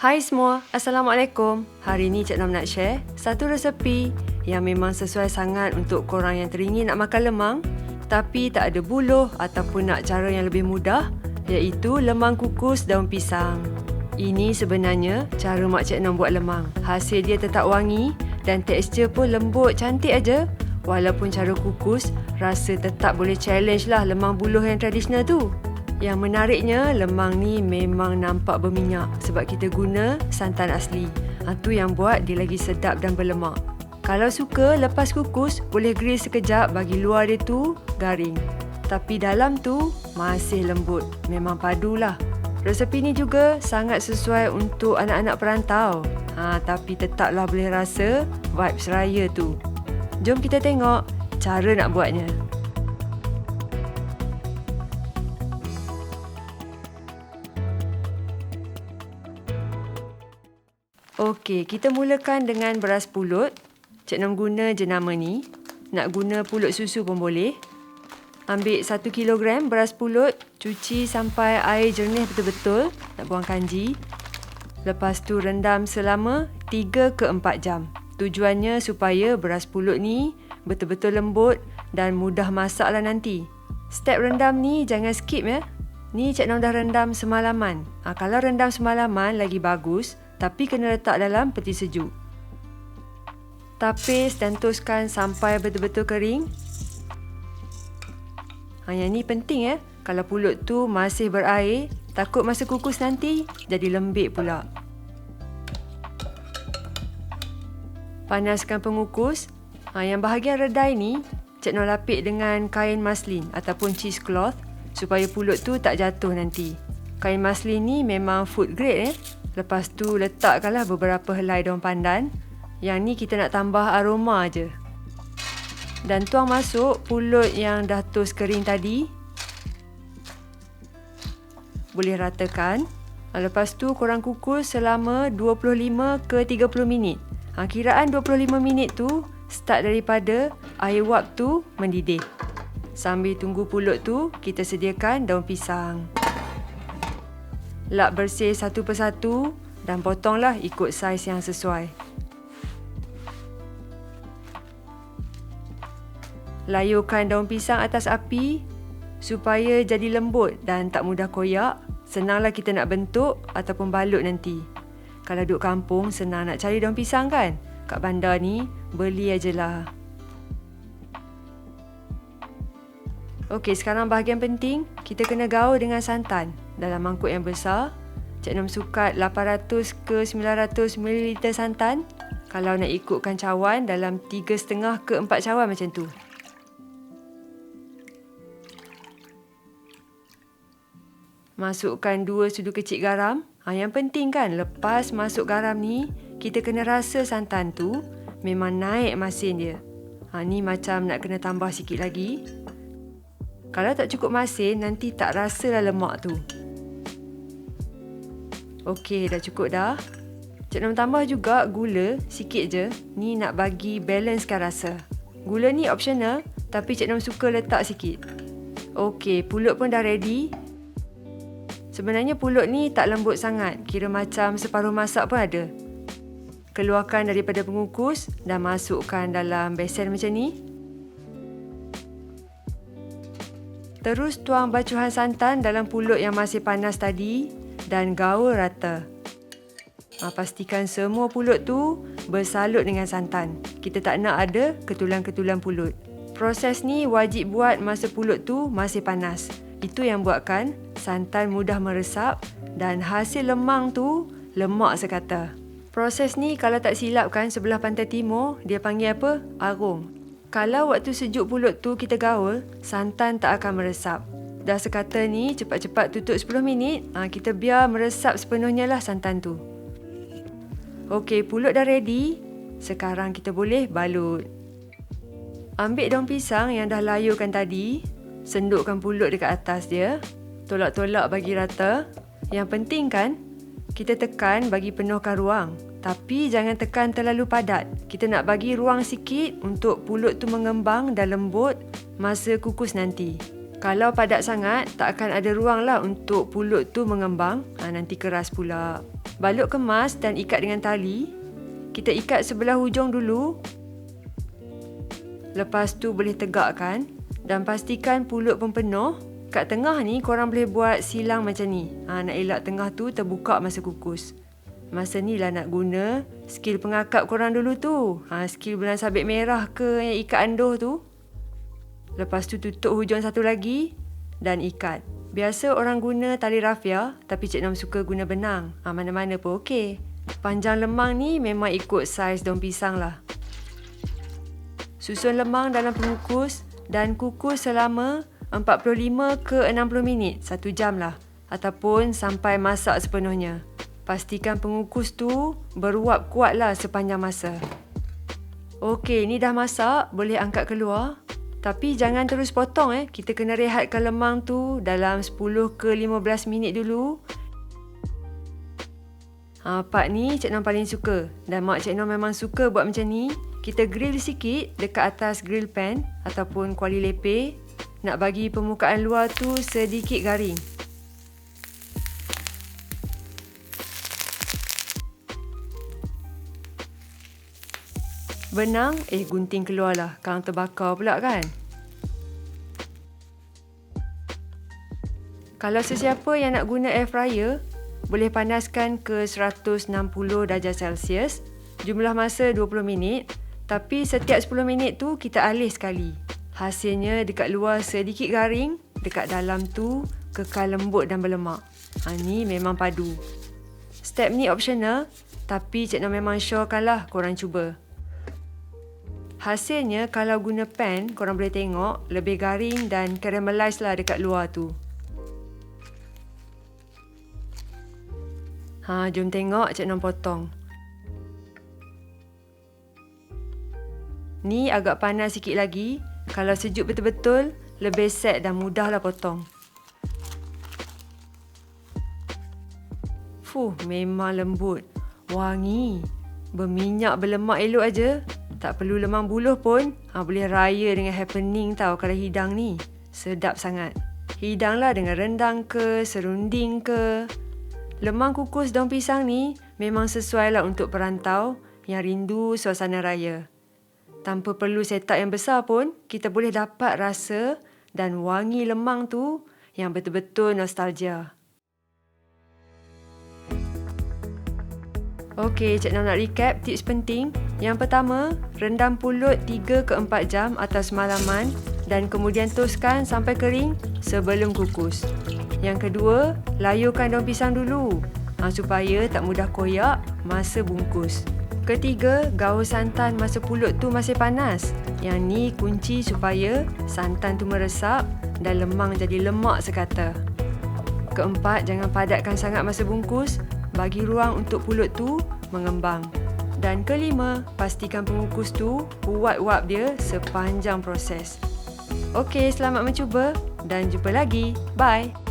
Hai semua, Assalamualaikum. Hari ni Cik Nom nak share satu resepi yang memang sesuai sangat untuk korang yang teringin nak makan lemang tapi tak ada buluh ataupun nak cara yang lebih mudah, iaitu lemang kukus daun pisang. Ini sebenarnya cara Mak Cik Nom buat lemang. Hasil dia tetap wangi dan tekstur pun lembut cantik aja. Walaupun cara kukus, rasa tetap boleh challenge lah lemang buluh yang tradisional tu. Yang menariknya, lemang ni memang nampak berminyak sebab kita guna santan asli. Itu yang buat dia lagi sedap dan berlemak. Kalau suka, lepas kukus, boleh grill sekejap bagi luar dia tu garing. Tapi dalam tu masih lembut. Memang padulah. Resepi ni juga sangat sesuai untuk anak-anak perantau. Tapi tetaplah boleh rasa vibes raya tu. Jom kita tengok cara nak buatnya. Okey, kita mulakan dengan beras pulut. Cik Nom guna jenama ni. Nak guna pulut susu pun boleh. Ambil 1 kilogram beras pulut, cuci sampai air jernih betul-betul. Nak buang kanji. Lepas tu rendam selama 3 ke 4 jam. Tujuannya supaya beras pulut ni betul-betul lembut dan mudah masak lah nanti. Step rendam ni jangan skip ya. Ni Cik Nom dah rendam semalaman. Kalau rendam semalaman lagi bagus. Tapi kena letak dalam peti sejuk. Tapis dan toskan sampai betul-betul kering. Yang ni penting ya. Kalau pulut tu masih berair, takut masa kukus nanti jadi lembik pula. Panaskan pengukus. Yang bahagian redai ni, Cik Nom lapik dengan kain maslin ataupun cheesecloth supaya pulut tu tak jatuh nanti. Kain maslin ni memang food grade ya. Lepas tu letakkanlah beberapa helai daun pandan. Yang ni kita nak tambah aroma je. Dan tuang masuk pulut yang dah toast kering tadi. Boleh ratakan. Lepas tu korang kukus selama 25 ke 30 minit. Kiraan 25 minit tu start daripada air wap tu mendidih. Sambil tunggu pulut tu, kita sediakan daun pisang. Lap bersih satu persatu dan potonglah ikut saiz yang sesuai. Layurkan daun pisang atas api supaya jadi lembut dan tak mudah koyak. Senanglah kita nak bentuk ataupun balut nanti. Kalau duduk kampung, senang nak cari daun pisang kan? Kat bandar ni, beli ajalah. Okey, sekarang bahagian penting, kita kena gaul dengan santan. Dalam mangkuk yang besar, Cik Nom sukat 800 ke 900 ml santan. Kalau nak ikutkan cawan, dalam 3,5 ke 4 cawan macam tu. Masukkan 2 sudu kecil garam. Yang penting kan, lepas masuk garam ni, kita kena rasa santan tu memang naik masin dia. Ni macam nak kena tambah sikit lagi. Kalau tak cukup masin, nanti tak rasalah lemak tu. Okey, dah cukup dah. Cik Nom tambah juga gula, sikit je. Ni nak bagi balancekan rasa. Gula ni optional, tapi Cik Nom suka letak sikit. Okey, pulut pun dah ready. Sebenarnya pulut ni tak lembut sangat. Kira macam separuh masak pun ada. Keluarkan daripada pengukus dan masukkan dalam besen macam ni. Terus tuang bacuhan santan dalam pulut yang masih panas tadi dan gaul rata. Pastikan semua pulut tu bersalut dengan santan. Kita tak nak ada ketulan-ketulan pulut. Proses ni wajib buat masa pulut tu masih panas. Itu yang buatkan santan mudah meresap dan hasil lemang tu lemak sekata. Proses ni kalau tak silap kan, sebelah pantai timur dia panggil apa? Arum. Kalau waktu sejuk pulut tu kita gaul, santan tak akan meresap. Dah sekata ni, cepat-cepat tutup 10 minit. Kita biar meresap sepenuhnya lah santan tu. Okey, pulut dah ready. Sekarang kita boleh balut. Ambil daun pisang yang dah layurkan tadi. Sendukkan pulut dekat atas dia. Tolak-tolak bagi rata. Yang penting kan, kita tekan bagi penuhkan ruang. Tapi jangan tekan terlalu padat. Kita nak bagi ruang sikit untuk pulut tu mengembang dan lembut masa kukus nanti. Kalau padat sangat, tak akan ada ruang lah untuk pulut tu mengembang. Nanti keras pula. Balut kemas dan ikat dengan tali. Kita ikat sebelah hujung dulu. Lepas tu boleh tegakkan dan pastikan pulut pun penuh. Kat tengah ni korang boleh buat silang macam ni. Nak elak tengah tu terbuka masa kukus. Masa ni lah nak guna skill pengakap korang dulu tu. Skill bulan sabit merah ke yang ikat anduh tu. Lepas tu tutup hujung satu lagi dan ikat. Biasa orang guna tali rafia, tapi Cik Nom suka guna benang. Mana-mana pun okey. Panjang lemang ni memang ikut saiz daun pisang lah. Susun lemang dalam pengukus dan kukus selama 45 ke 60 minit, 1 jam lah. Ataupun sampai masak sepenuhnya. Pastikan pengukus tu beruap kuat lah sepanjang masa. Okey, ni dah masak, boleh angkat keluar. Tapi jangan terus potong Kita kena rehatkan lemang tu dalam 10 ke 15 minit dulu. Part ni Cik Nom paling suka. Dan mak Cik Nom memang suka buat macam ni. Kita grill sikit dekat atas grill pan ataupun kuali lepeh. Nak bagi permukaan luar tu sedikit garing. Benang, gunting keluar lah. Kang terbakar pula kan? Kalau sesiapa yang nak guna air fryer, boleh panaskan ke 160 darjah Celsius. Jumlah masa 20 minit. Tapi setiap 10 minit tu kita alih sekali. Hasilnya dekat luar sedikit garing, dekat dalam tu kekal lembut dan berlemak. Ni memang padu. Step ni optional, tapi Cik Nom memang syorekan lah korang cuba. Hasilnya kalau guna pan, korang boleh tengok lebih garing dan caramelize lah dekat luar tu. Jom tengok Cik Nom potong. Ni agak panas sikit lagi. Kalau sejuk betul-betul, lebih set dan mudahlah potong. Memang lembut. Wangi. Berminyak berlemak elok aja. Tak perlu lemang buluh pun. Boleh raya dengan happening tau kalau hidang ni. Sedap sangat. Hidanglah dengan rendang ke, serunding ke. Lemang kukus daun pisang ni memang sesuai lah untuk perantau yang rindu suasana raya. Tanpa perlu setup yang besar pun, kita boleh dapat rasa dan wangi lemang tu yang betul-betul nostalgia. Okey, Cik Nom nak recap tips penting. Yang pertama, rendam pulut 3 ke 4 jam atau semalaman dan kemudian toskan sampai kering sebelum kukus. Yang kedua, layurkan daun pisang dulu supaya tak mudah koyak masa bungkus. Ketiga, gaul santan masa pulut tu masih panas. Yang ni kunci supaya santan tu meresap dan lemang jadi lemak sekata. Keempat, jangan padatkan sangat masa bungkus. Bagi ruang untuk pulut tu mengembang. Dan kelima, pastikan pengukus tu buat wap dia sepanjang proses. Okey, selamat mencuba dan jumpa lagi. Bye!